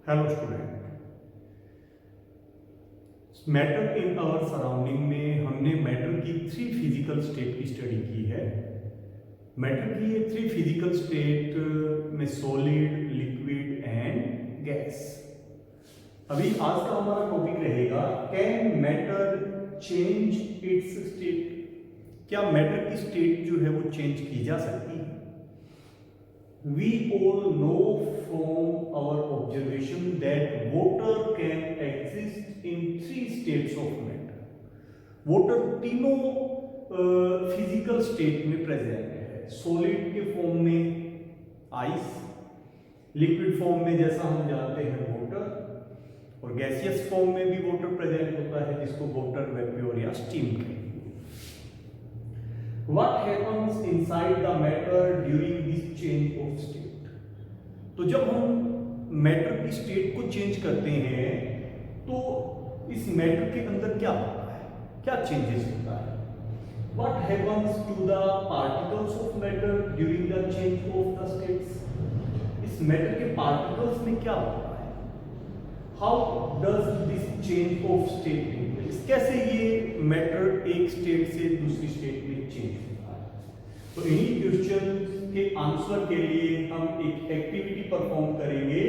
Hello student, matter in our surrounding में हमने matter की 3 फिजिकल स्टेट की स्टडी की है। मैटर की ये 3 फिजिकल स्टेट में सॉलिड, लिक्विड एंड गैस। अभी आज का हमारा टॉपिक रहेगा can matter change it's state. क्या मैटर की स्टेट जो है वो चेंज की जा सकती है? We all know from our observation that water can exist in 3 states of matter. Water तीनों फिजिकल स्टेट में प्रेजेंट है। सॉलिड के फॉर्म में आइस, लिक्विड फॉर्म में जैसा हम जानते हैं वाटर, और गैसियस फॉर्म में भी वाटर प्रेजेंट होता है जिसको वाटर वेपर या स्टीम कहते हैं। What happens inside the matter during this change of state? तो जब हम मैटर की स्टेट को चेंज करते हैं तो इस मैटर के अंदर क्या होता है, क्या चेंजेस होता है? What happens to the particles of matter during the change of the states? इस मैटर के पार्टिकल्स में क्या होता है? How does this change of state take place? कैसे ये मैटर एक स्टेट से दूसरी स्टेट में चेंज होता है? तो इन्हीं क्वेश्चन के आंसर के लिए हम एक एक्टिविटी परफॉर्म करेंगे।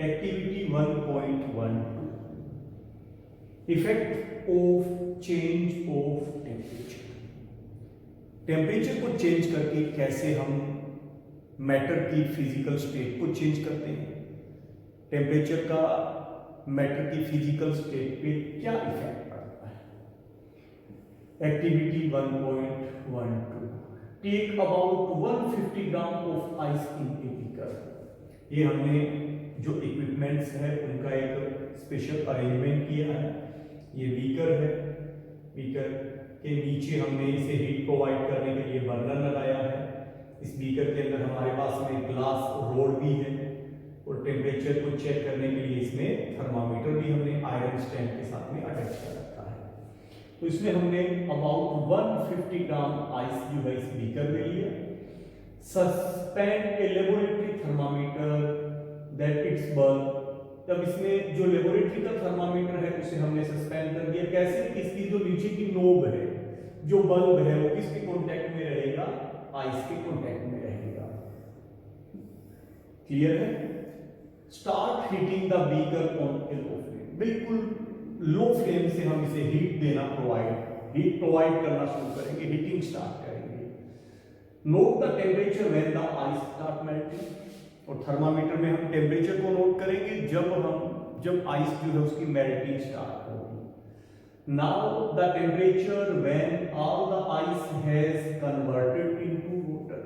Activity 1.12, effect of change of temperature. Temperature को चेंज करके कैसे हम मैटर की फिजिकल स्टेट को चेंज करते हैं, टेम्परेचर का मैटर की फिजिकल स्टेट पे क्या इफेक्ट पड़ता है। Activity 1.12, take about 150 gram of ice in a beaker. ये हमने जो इक्विपमेंट्स है उनका एक स्पेशल अरेंजमेंट किया है। ये बीकर है, बीकर के नीचे हमने इसे हीट प्रोवाइड करने के लिए बर्नर लगाया है। इस बीकर के अंदर हमारे पास में ग्लास रोड भी है और टेम्परेचर को चेक करने के लिए इसमें थर्मामीटर भी हमने आयरन स्टैंड के साथ में अटैच कर रखा है। तो इसमें हमने अबाउट 150 ग्राम आइस जो है इस बीकर में लिया। Suspend a laboratory thermometer that it's bulb. तब इसमें जो लेबोरेटरी का थर्मामीटर है उसे हमने सस्पेंड कर दिया। कैसे? इसकी जो नीचे की नोब है, जो बल्ब है, वो किसके कांटेक्ट में रहेगा? आइस के कांटेक्ट में रहेगा। क्लियर है? Start heating the beaker on A low flame. बिल्कुल लो फ्लेम से हम इसे हीट प्रोवाइड करना शुरू करेंगे, हीटिंग स्टार्ट करेंगे। Note the temperature when the ice start melting. और थर्मामीटर में हम टेम्परेचर को नोट करेंगे जब आइस जो है उसकी मेल्टिंग स्टार्ट होगी। Now the temperature when all the ice has converted into water.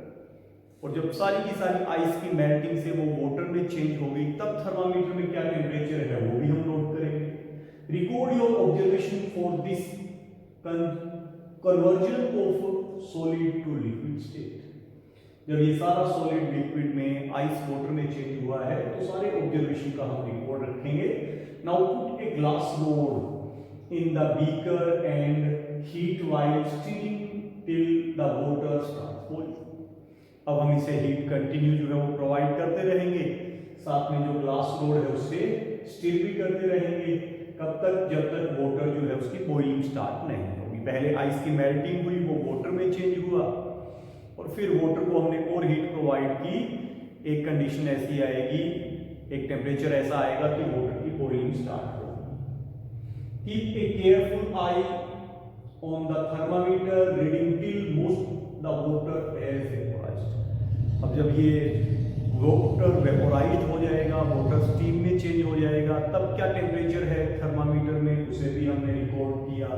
और जब सारी की सारी आइस की मेल्टिंग से वो वाटर में चेंज हो गई, तब थर्मामीटर में क्या टेम्परेचर है वो भी हम नोट करेंगे। Record your observation for this conversion of solid to liquid state. जब ये सारा सॉलिड लिक्विड में, आइस वाटर में चेंज हुआ है तो सारे ऑब्जर्वेशन का हम रिकॉर्ड रखेंगे। Now put a glass rod in the beaker and heat while stirring till the water start boiling. अब हम इसे हीट कंटिन्यू जो है वो प्रोवाइड करते रहेंगे, साथ में जो ग्लास रोड है उससे स्टीर भी करते रहेंगे। कब तक? जब तक वाटर जो है उसकी बॉइलिंग स्टार्ट नहीं होगी। पहले आइस की मेल्टिंग हुई, वो वाटर में चेंज हुआ और फिर वाटर को हमने और हीट प्रोवाइड की। एक कंडीशन ऐसी आएगी, एक टेम्परेचर ऐसा आएगा कि वाटर की बॉइलिंग स्टार्ट होगी। Keep a careful eye on the thermometer reading till most the water as vaporised. अब जब ये वाटर वेपोराइज्ड हो जाएगा, वाटर स्टीम में चेंज हो जाएगा, तब क्या टेम्परेचर है थर्मामीटर में, उसे भी हमने रिकॉर्ड किया।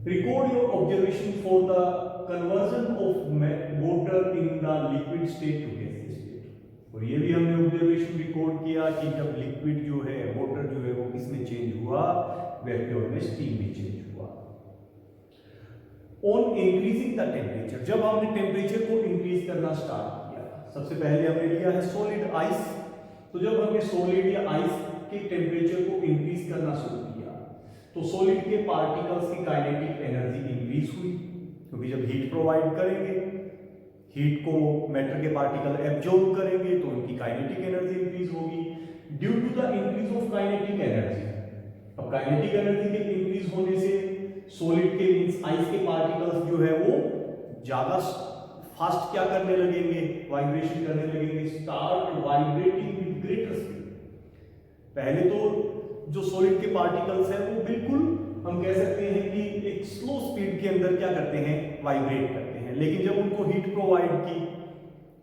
Record your observation for the conversion of water in the liquid state to gaseous state. और ये भी हमने ऑब्जर्वेशन रिकॉर्ड किया कि जब लिक्विड जो है, वाटर जो है वो किसमें चेंज हुआ? वेपर में, स्टीम में चेंज हुआ। ऑन इंक्रीजिंग द टेम्परेचर, जब हमने टेम्परेचर को इंक्रीज करना स्टार्ट किया, सबसे पहले हमने लिया है सॉलिड आइस। तो जब हमने सॉलिड या आइस के टेम्परेचर को इंक्रीज करना शुरू किया तो सॉलिड के पार्टिकल्स की काइनेटिक एनर्जी इंक्रीज हुई, क्योंकि जब हीट प्रोवाइड करेंगे, हीट को मैटर के पार्टिकल एब्जॉर्ब करेंगे तो उनकी काइनेटिक एनर्जी इंक्रीज होगी। Due to the increase of kinetic energy. अब काइनेटिक एनर्जी के इंक्रीज होने से सॉलिड के मींस आइस के पार्टिकल्स जो है वो ज्यादा फास्ट क्या करने लगेंगे, वाइब्रेशन करने लगेंगे, start vibrating with greater speed. पहले तो जो सॉलिड के पार्टिकल्स हैं वो बिल्कुल हम कह सकते हैं कि एक स्लो स्पीड के अंदर क्या करते हैं, वाइब्रेट करते हैं, लेकिन जब उनको हीट प्रोवाइड की,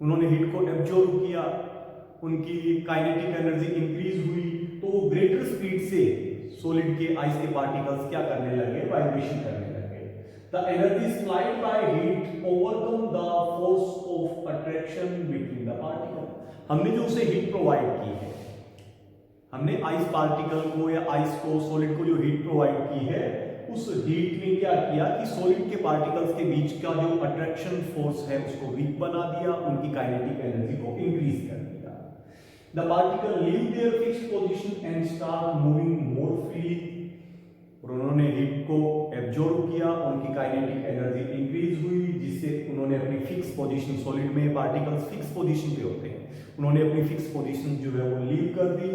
उन्होंने हीट को एब्जॉर्ब किया, उनकी काइनेटिक एनर्जी इंक्रीज हुई, तो वो ग्रेटर स्पीड से सॉलिड के आइस के पार्टिकल्स क्या करने लगे, वाइब्रेशन करने लगे। The energy supplied by heat overcome the force of attraction between the particle. हमने जो उसे हीट प्रोवाइड की है, हमने आइस पार्टिकल को या आइस को, सॉलिड को जो हीट प्रोवाइड की है, उस हीट ने क्या किया कि सॉलिड के पार्टिकल्स के बीच का जो अट्रैक्शन फोर्स है उसको वीक बना दिया, उनकी काइनेटिक एनर्जी को इंक्रीज कर दिया। The particle leave their fixed position and start moving more freely. और उन्होंने हीट को एब्जॉर्ब किया, उनकी काइनेटिक एनर्जी इंक्रीज हुई, जिससे उन्होंने अपनी फिक्स पोजीशन, सॉलिड में पार्टिकल्स फिक्स पोजीशन पे होते हैं, उन्होंने अपनी फिक्स पोजीशन जो है वो लीव कर दी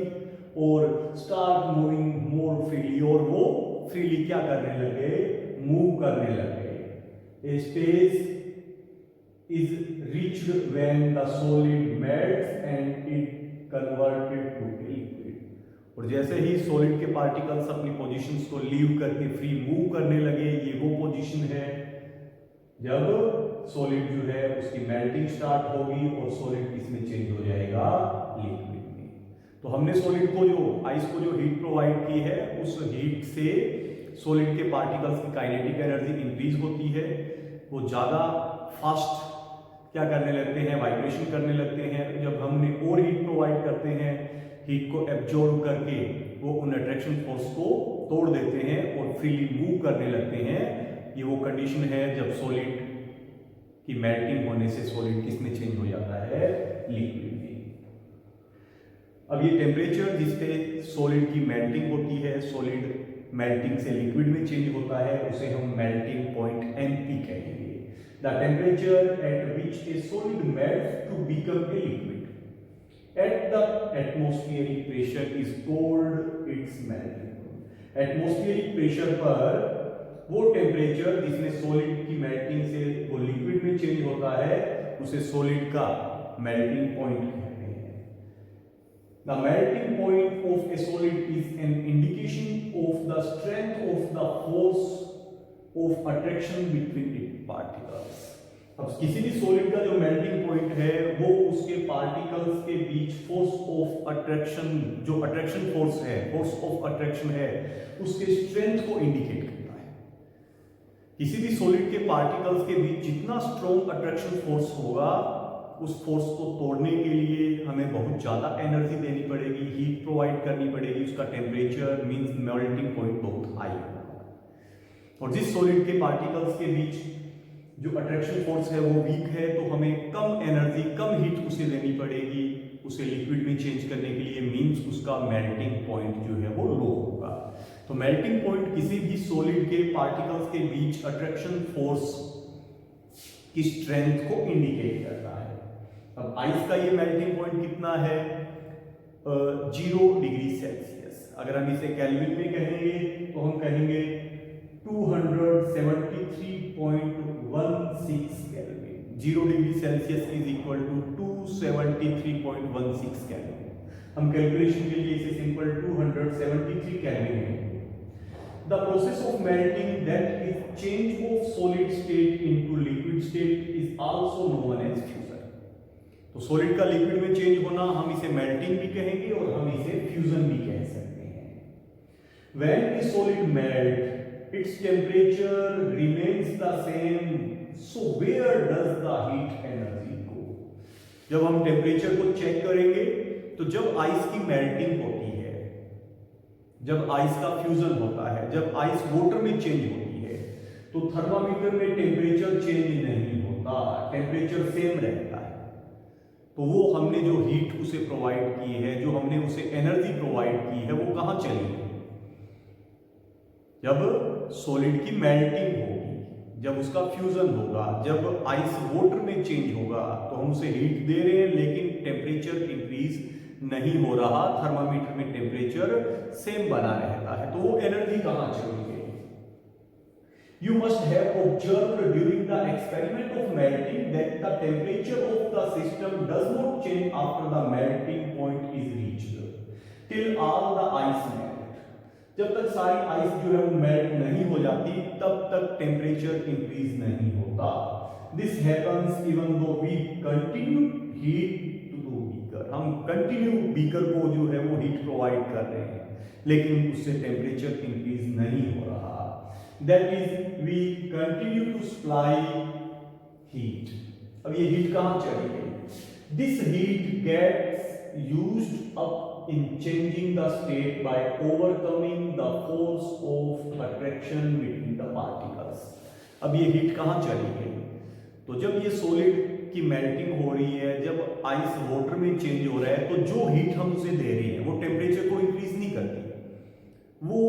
और स्टार्ट मूविंग मोर फ्रीली, और वो फ्रीली क्या करने लगे, मूव करने लगे। A space is reached when the solid melts and it converted to liquid. और जैसे ही सॉलिड के पार्टिकल्स अपनी पोजीशंस को लीव करके फ्री मूव करने लगे, ये वो पोजीशन है जब सॉलिड जो है उसकी मेल्टिंग स्टार्ट होगी और सॉलिड किसमें चेंज हो जाएगा, लिक्विड में। तो हमने सॉलिड को जो आइस को जो हीट प्रोवाइड की है, उस हीट से सॉलिड के पार्टिकल्स की काइनेटिक एनर्जी इंक्रीज होती है, वो ज्यादा फास्ट क्या करने लगते हैं, वाइब्रेशन करने लगते हैं। जब हमने और हीट प्रोवाइड करते हैं, हीट को एब्जॉर्ब करके वो उन अट्रैक्शन फोर्स को तोड़ देते हैं और फ्रीली मूव करने लगते हैं। ये वो कंडीशन है जब सॉलिड की मेल्टिंग होने से सॉलिड किस में चेंज हो जाता है, लिक्विड में। अब ये टेम्परेचर जिस पे सॉलिड की मेल्टिंग होती है, सॉलिड मेल्टिंग से लिक्विड में चेंज होता है, उसे हम मेल्टिंग पॉइंट MP कहेंगे। The temperature at which a solid melts to become a liquid at the atmospheric pressure is called its melting point. Atmospheric pressure पर वो टेम्परेचर जिसमें सॉलिड की मेल्टिंग से वो लिक्विड में चेंज होता है, उसे सॉलिड का मेल्टिंग पॉइंट कहते हैं। The melting point of a solid is an indication of the strength of the force of attraction between its particles। अब किसी भी सॉलिड का जो मेल्टिंग पॉइंट है वो उसके पार्टिकल्स के बीच फोर्स ऑफ अट्रैक्शन, जो अट्रैक्शन फोर्स है, फोर्स ऑफ अट्रैक्शन है, उसके स्ट्रेंथ को इंडिकेट करता है। किसी भी सॉलिड के पार्टिकल्स के बीच जितना स्ट्रॉन्ग अट्रैक्शन फोर्स होगा, उस फोर्स को तोड़ने के लिए हमें बहुत ज्यादा एनर्जी देनी पड़ेगी, हीट प्रोवाइड करनी पड़ेगी, उसका टेम्परेचर मींस मेल्टिंग पॉइंट बहुत हाई होगा। और जिस सॉलिड के पार्टिकल्स के बीच जो अट्रैक्शन फोर्स है वो वीक है, तो हमें कम एनर्जी, कम हीट उसे देनी पड़ेगी उसे लिक्विड में चेंज करने के लिए, मींस उसका मेल्टिंग पॉइंट जो है वो लो होगा। तो मेल्टिंग पॉइंट किसी भी सॉलिड के पार्टिकल्स के बीच अट्रैक्शन फोर्स की स्ट्रेंथ को इंडिकेट करता है। अब आइस का ये मेल्टिंग पॉइंट कितना है, 0 डिग्री सेल्सियस। अगर हम इसे केल्विन में कहेंगे तो हम कहेंगे 273.16 kelvin. 0 degree Celsius is equal to 273.16 kelvin. हम कैलकुलेशन के लिए इसे सिंपल 273 केल्विन है। The process of melting, that is change of solid state into liquid state, is also known as fusion। तो सॉलिड का लिक्विड में चेंज होना हम इसे मेल्टिंग भी कहेंगे और हम इसे फ्यूजन भी कह सकते हैं। When a solid melt, its temperature remains the same, so where does the heat energy go? जब हम टेम्परेचर को चेक करेंगे तो जब आइस की मेल्टिंग होती है, जब आइस का फ्यूजन होता है, जब आइस वाटर में चेंज होती है, तो थर्मामीटर में टेम्परेचर चेंज नहीं होता, टेम्परेचर सेम रहता है। तो वो हमने जो हीट उसे प्रोवाइड की है, जो हमने उसे एनर्जी प्रोवाइड की है, वो कहां चली है, जब सॉलिड की मेल्टिंग होगी, जब उसका फ्यूजन होगा, जब आइस वाटर में चेंज होगा, तो हम उसे हीट दे रहे हैं लेकिन टेम्परेचर इंक्रीज नहीं हो रहा, थर्मामीटर में टेम्परेचर सेम बना रहता है, तो वो एनर्जी कहां चली गई? You must have observed during the experiment of melting that the temperature of the system does not change after the melting point is reached till all the ice melt. जब तक सारी आइस जो है वो melt नहीं हो जाती तब तक टेम्परेचर इंक्रीज नहीं होता. This happens even though we continue heat to the beaker. हम कंटिन्यू बीकर को जो है वो हीट प्रोवाइड कर रहे हैं, लेकिन उससे टेम्परेचर इंक्रीज नहीं हो रहा. That is, we continue to supply heat. अब ये हीट कहाँ चली गई? This heat gets used up in changing the state by overcoming the force of attraction between the particles. अब ये हीट कहाँ चली गई? तो जब ये सॉलिड की मेल्टिंग हो रही है, जब आइस वाटर में चेंज हो रहा है, तो जो हीट हम उसे दे रहे हैं वो टेम्परेचर को इंक्रीज नहीं करती, वो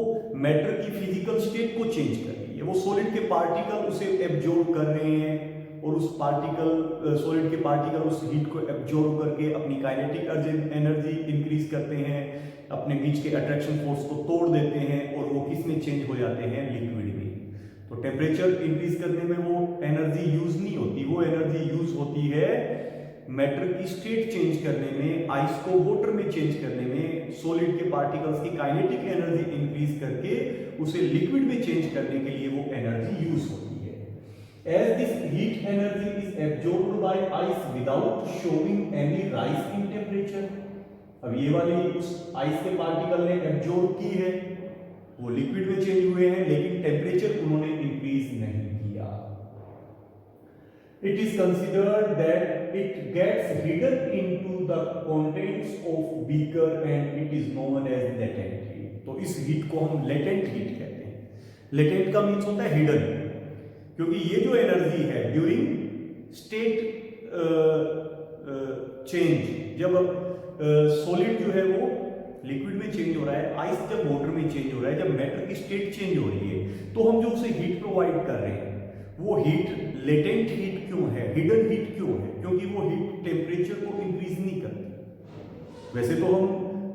मैटर की फिजिकल स्टेट को चेंज कर रही है. वो सॉलिड के पार्टिकल उसे एब्जॉर्ब कर रहे हैं और उस पार्टिकल सॉलिड के पार्टिकल उस हीट को एब्जॉर्ब करके अपनी काइनेटिक एनर्जी इंक्रीज करते हैं, अपने बीच के अट्रैक्शन फोर्स को तोड़ देते हैं और वो किस में चेंज हो जाते हैं? लिक्विड में. तो टेम्परेचर इंक्रीज करने में वो एनर्जी यूज नहीं होती, वो एनर्जी यूज होती है मैटर की स्टेट चेंज करने में, आइस को वाटर में चेंज करने में, सॉलिड के पार्टिकल्स की काइनेटिक एनर्जी इंक्रीज करके उसे लिक्विड में चेंज करने के लिए वो एनर्जी यूज होती है. As this heat energy is absorbed by ice without showing any rise in temperature. अब ये वाली उस आइस के पार्टिकल ने एब्जॉर्ब की है, वो लिक्विड में चेंज हुए हैं, लेकिन टेम्परेचर उन्होंने इंक्रीज नहीं किया. It is considered that it gets hidden into the contents of beaker and it is known as latent heat. तो इस हीट को हम latent heat कहते हैं. latent का मीन्स होता है hidden, क्योंकि ये जो एनर्जी है ड्यूरिंग स्टेट चेंज, जब सॉलिड जो है वो लिक्विड में चेंज हो रहा है, आइस जब वाटर में चेंज हो रहा है, जब मैटर की स्टेट चेंज हो रही है, तो हम जो उसे हीट प्रोवाइड कर रहे हैं वो हीट लेटेंट हीट क्यों है, हिडन हीट क्यों है? क्योंकि वो हीट टेम्परेचर को इंक्रीज नहीं करती. वैसे तो हम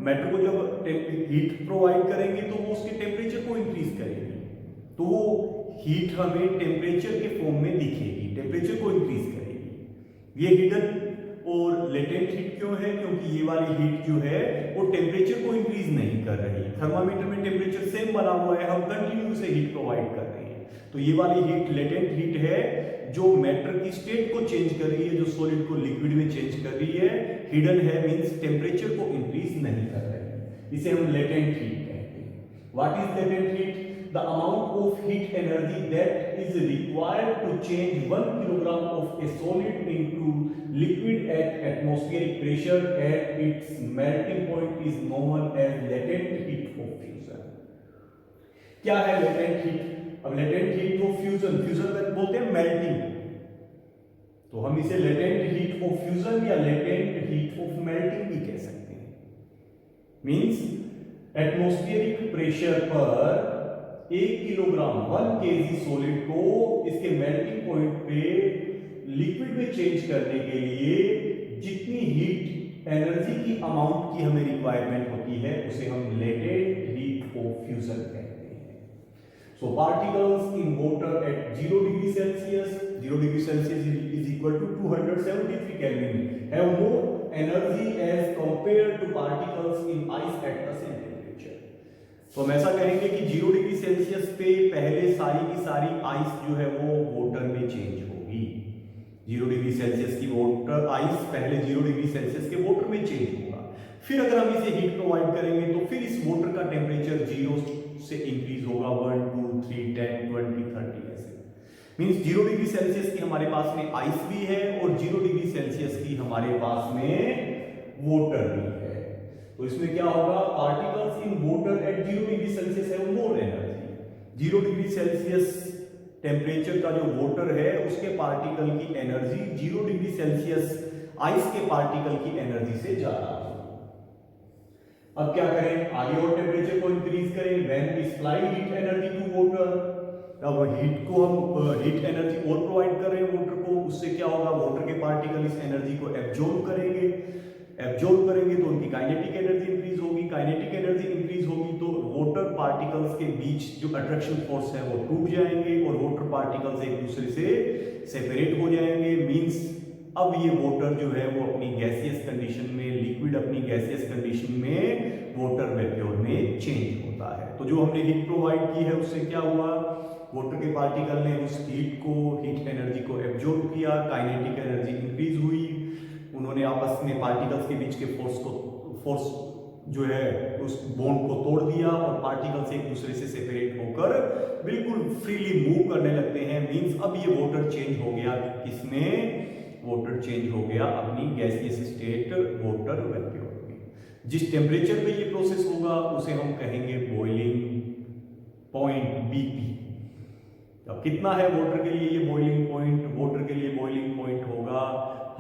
मैटर को जब हीट प्रोवाइड करेंगे तो वो उसके टेम्परेचर को इंक्रीज करेगी, तो वो हीट हमें टेम्परेचर के फॉर्म में दिखेगी, टेम्परेचर को इंक्रीज करेगी. ये हिडन और लेटेंट हीट क्यों है? क्योंकि ये वाली हीट जो है वो टेम्परेचर को इंक्रीज नहीं कर रही. थर्मामीटर में टेम्परेचर सेम बना हुआ है, हम कंटिन्यू से हीट प्रोवाइड कर रहे हैं, तो ये वाली हीट लेटेंट हीट है जो मैटर की स्टेट को चेंज कर रही है, जो सॉलिड को लिक्विड में चेंज कर रही है. हिडन है मींस टेम्परेचर को इंक्रीज नहीं कर रही है, इसे हम लेटेंट हीट कहते हैं. What is latent heat? The amount of heat energy that is required to change 1 kilogram of a solid into liquid at atmospheric pressure at its melting point is known as latent heat of fusion. क्या है latent heat? अब latent heat को fusion बोलते हैं melting, तो हम इसे latent heat of fusion या latent heat of melting भी कह सकते हैं. मीन्स एटमॉस्फेरिक प्रेशर पर 1 किलोग्राम 1 kg सॉलिड को इसके मेल्टिंग पॉइंट पे लिक्विड में चेंज करने के लिए जितनी हीट एनर्जी की अमाउंट की हमें रिक्वायरमेंट होती है उसे हम लेटेंट हीट ऑफ फ्यूजन कहते हैं. So particles in water at 0 degree Celsius, 0 degree Celsius is equal to 273 Kelvin have more energy as compared to particles in ice at the same. तो हम ऐसा कहेंगे कि 0 डिग्री सेल्सियस पे पहले सारी की सारी आइस जो है वो वाटर में चेंज होगी. 0 डिग्री सेल्सियस की वाटर आइस पहले 0 डिग्री सेल्सियस के वाटर में चेंज होगा. फिर अगर हम इसे हीट प्रोवाइड करेंगे तो फिर इस वाटर का टेम्परेचर 0 से इंक्रीज होगा 1 2 3 10 20 30 ऐसे. मींस 0 डिग्री सेल्सियस की हमारे पास में आइस भी है और 0 डिग्री सेल्सियस की हमारे पास में वाटर भी है. तो इसमें क्या होगा? Particles in water at 0 degree Celsius have more energy. 0 degree Celsius temperature का जो वाटर है उसके पार्टिकल की एनर्जी 0 डिग्री सेल्सियस आइस के पार्टिकल की एनर्जी से ज्यादा है. अब क्या करें? आगे और टेम्परेचर को इंक्रीज करें. When we supply heat energy to water, अब हीट को हम हीट एनर्जी और प्रोवाइड कर रहे हैं वाटर को, उससे क्या होगा? वाटर के पार्टिकल इस एनर्जी को एब्जॉर्ब करेंगे. एब्जॉर्ब करेंगे तो उनकी काइनेटिक एनर्जी इंक्रीज होगी, काइनेटिक एनर्जी इंक्रीज होगी तो वाटर पार्टिकल्स के बीच जो अट्रैक्शन फोर्स है वो टूट जाएंगे और वाटर पार्टिकल्स एक दूसरे से सेपरेट हो जाएंगे। मींस अब ये वाटर जो है वो अपनी गैसियस कंडीशन में, लिक्विड अपनी गैसियस कंडीशन में वाटर वेप्योर में चेंज होता है। तो जो हमने हीट प्रोवाइड की है उससे क्या हुआ, वाटर के पार्टिकल ने उस हीट को, हीट एनर्जी को एब्जॉर्ब किया, काइनेटिक एनर्जी इंक्रीज हुई, उन्होंने आपस में पार्टिकल्स के बीच के फोर्स जो है उस बॉन्ड को तोड़ दिया और पार्टिकल्स एक दूसरे से सेपरेट होकर बिल्कुल फ्रीली मूव करने लगते हैं। मींस अब ये वाटर चेंज हो गया, किसमें, वाटर चेंज हो गया अपनी गैसियस स्टेट वाटर वेप्योर में। जिस टेम्परेचर पे ये प्रोसेस होगा उसे हम कहेंगे बॉइलिंग पॉइंट बीपी। अब कितना है वाटर के लिए ये बॉइलिंग पॉइंट, वाटर के लिए बॉइलिंग पॉइंट होगा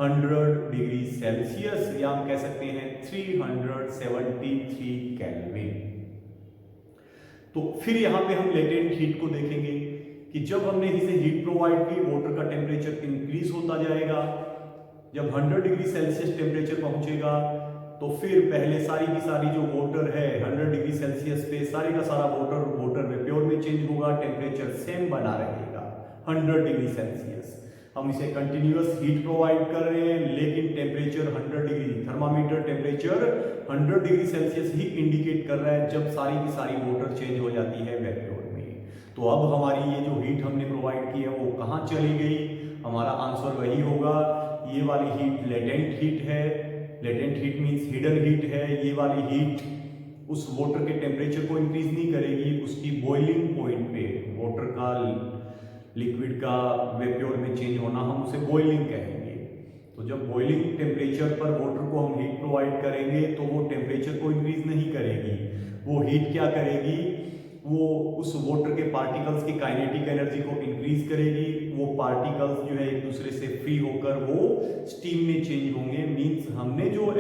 100 डिग्री सेल्सियस या हम कह सकते हैं 373 केल्विन। तो फिर यहां पे हम लेटेंट हीट को देखेंगे कि जब हमने इसे हीट प्रोवाइड की, वाटर का टेम्परेचर इंक्रीज होता जाएगा। जब 100 डिग्री सेल्सियस टेम्परेचर पहुंचेगा तो फिर पहले सारी की सारी जो वाटर है 100 डिग्री सेल्सियस पे सारी का सारा वाटर वेप्योर में चेंज होगा, टेम्परेचर सेम बना रहेगा 100 डिग्री सेल्सियस। हम इसे कंटिन्यूअस हीट प्रोवाइड कर रहे हैं लेकिन temperature 100 degree, thermometer temperature 100 degree Celsius ही इंडिकेट कर रहा है जब सारी की सारी वाटर चेंज हो जाती है वेप्योर में। तो अब हमारी ये जो हीट हमने प्रोवाइड की है वो कहाँ चली गई, हमारा आंसर वही होगा, ये वाली हीट लेटेंट हीट है। Latent heat means hidden heat है। ये वाली हीट उस वाटर के टेम्परेचर को इंक्रीज नहीं करेगी, उसकी बॉइलिंग पॉइंट पे वाटर का, लिक्विड का वेप्योर में चेंज होना, हम उसे बॉइलिंग कहेंगे। तो जब बॉइलिंग टेम्परेचर पर वाटर को हम हीट प्रोवाइड करेंगे तो वो टेम्परेचर को इंक्रीज नहीं करेगी, वो हीट क्या करेगी, वो उस वाटर के पार्टिकल्स की काइनेटिक एनर्जी को इंक्रीज करेगी। वो पार्टिकल्स जो है एक दूसरे से फ्री होकर वो स्टीम में चेंज होंगे। मींस हमने जो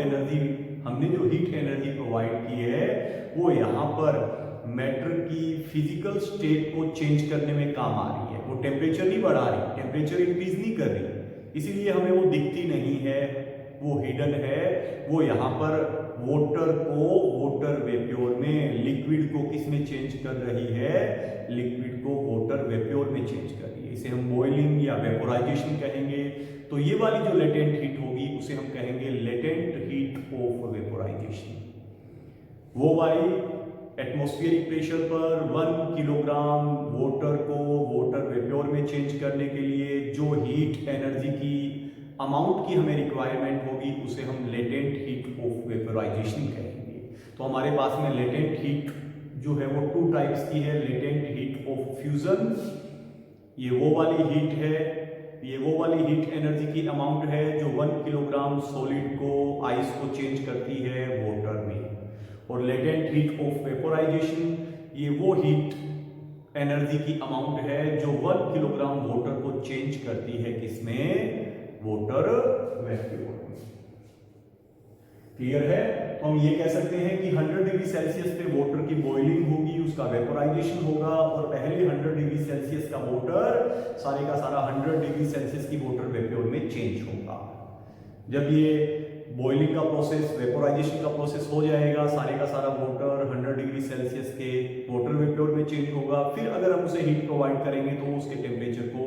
हीट एनर्जी प्रोवाइड की है वो यहाँ पर मैटर की फिजिकल स्टेट को चेंज करने में काम आ रही है। वो टेम्परेचर नहीं बढ़ा रही, टेम्परेचर इंक्रीज नहीं कर रही, इसीलिए हमें वो दिखती नहीं है, वो हिडन है। वो यहाँ पर वाटर को वाटर वेप्योर में, लिक्विड को किस में चेंज कर रही है, लिक्विड को वाटर वेप्योर में चेंज कर रही है। इसे हम बॉइलिंग या वेपोराइजेशन कहेंगे। तो ये वाली जो लेटेंट हीट होगी उसे हम कहेंगे लेटेंट हीट ऑफ वेपोराइजेशन। वो वाली एटमॉस्फेरिक प्रेशर पर 1 किलोग्राम वाटर को वाटर वेप्योर में चेंज करने के लिए जो हीट एनर्जी की अमाउंट की हमें रिक्वायरमेंट होगी उसे हम लेटेंट हीट ऑफ वेपोराइजेशन कहेंगे। तो हमारे पास में लेटेंट हीट जो है वो 2 टाइप्स की है। लेटेंट हीट ऑफ फ्यूजन, ये वो वाली हीट है, ये वो वाली हीट एनर्जी की अमाउंट है जो 1 किलोग्राम सॉलिड को, आइस को चेंज करती है वाटर में। और लेटेंट हीट ऑफ वेपोराइजेशन, ये वो हीट एनर्जी की अमाउंट है जो 1 किलोग्राम वाटर को चेंज करती है किसमें, वाटर वेप्योर में। क्लियर है? तो हम ये कह सकते हैं कि 100 डिग्री सेल्सियस पे वाटर की बॉइलिंग होगी, उसका वेपोराइजेशन होगा और पहले 100 डिग्री सेल्सियस का वाटर सारे का सारा 100 डिग्री सेल्सियस की वाटर वेप्योर में चेंज होगा। जब ये बॉइलिंग का प्रोसेस, वेपोराइजेशन का प्रोसेस हो जाएगा, सारे का सारा वाटर 100 डिग्री सेल्सियस के वाटर वेप्योर में चेंज होगा। फिर अगर हम उसे हीट प्रोवाइड करेंगे तो उसके टेम्परेचर को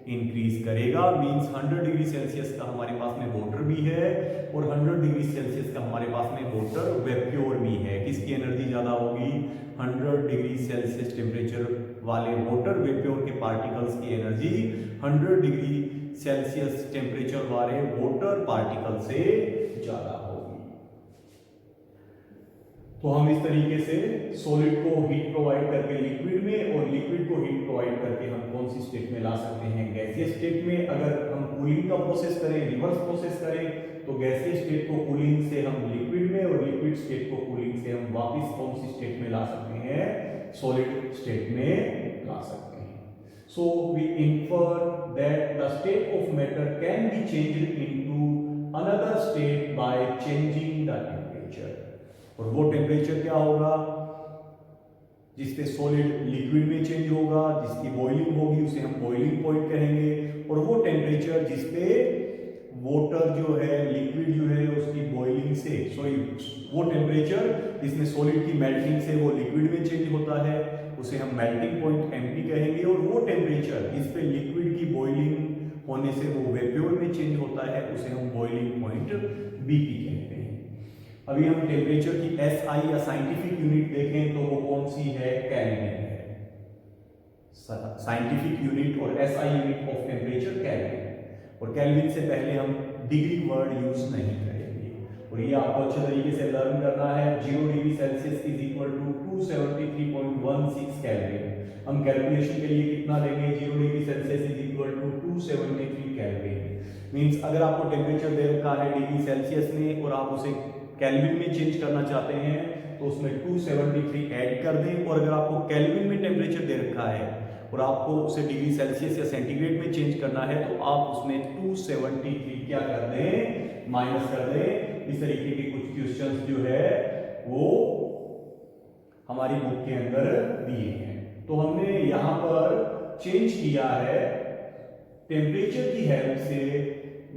इंक्रीज करेगा। मींस 100 डिग्री सेल्सियस का हमारे पास में वाटर भी है और 100 डिग्री सेल्सियस का हमारे पास में वाटर वेप्योर भी है। किसकी एनर्जी ज्यादा होगी, 100 डिग्री सेल्सियस टेम्परेचर वाले वाटर वेप्योर के पार्टिकल्स की एनर्जी 100 डिग्री सेल्सियस टेम्परेचर वाले वाटर पार्टिकल से ज्यादा होगी। तो हम इस तरीके से सॉलिड को हीट प्रोवाइड करके लिक्विड में और लिक्विड को हीट प्रोवाइड करके हम कौन सी स्टेट में ला सकते हैं, गैसियस स्टेट में। अगर हम कूलिंग का प्रोसेस करें, रिवर्स प्रोसेस करें, तो गैसियस स्टेट को कूलिंग से हम लिक्विड में और लिक्विड स्टेट को कूलिंग से हम वापस कौन सी स्टेट में ला सकते हैं, सॉलिड स्टेट में ला सकते हैं। So we infer that the state of matter can be changed into another state by changing the temperature. और वो टेम्परेचर क्या होगा, जिसपे सॉलिड लिक्विड में चेंज होगा, जिसकी बॉइलिंग होगी उसे हम बॉइलिंग पॉइंट कहेंगे। और वो टेम्परेचर जिसपे वाटर जो है, लिक्विड जो है, उसकी बॉइलिंग से, सॉरी, वो टेम्परेचर जिसमें सॉलिड की मेल्टिंग से वो लिक्विड में चेंज होता है, उसे हम मेल्टिंग पॉइंट एमपी कहेंगे। और वो टेम्परेचर जिस पे लिक्विड की बॉइलिंग होने से वो वेपर में चेंज होता है, उसे हम बॉइलिंग पॉइंट बीपी कहते हैं। अभी हम टेम्परेचर की एसआई या साइंटिफिक यूनिट देखें तो वो कौन सी है? केल्विन है। साइंटिफिक यूनिट और SI unit of temperature kelvin. और केल्विन से पहले हम डिग्री वर्ड यूज नहीं करेंगे, और ये आपको अच्छे तरीके से लर्न करना है। 0 degree Celsius is equal to 273.16 kelvin. हम कैलकुलेशन के लिए कितना लेंगे? 0 degree Celsius is equal to 273 kelvin. Means अगर आपको टेम्परेचर दे रखा है डिग्री सेल्सियस में और आप उसे केल्विन में चेंज करना चाहते हैं तो उसमें 273 ऐड कर दें। और अगर आपको केल्विन में टेम्परेचर दे रखा है और आपको उसे डिग्री सेल्सियस या सेंटीग्रेड में चेंज करना है तो आप उसमें 273 क्या कर दें? माइनस कर दें। इस तरीके के कुछ क्वेश्चंस जो है वो हमारी बुक के अंदर दिए हैं। तो हमने यहां पर चेंज किया है टेम्परेचर की हेल्प से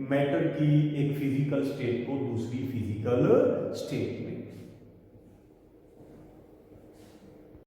मैटर की एक फिजिकल स्टेट को दूसरी फिजिकल स्टेट में।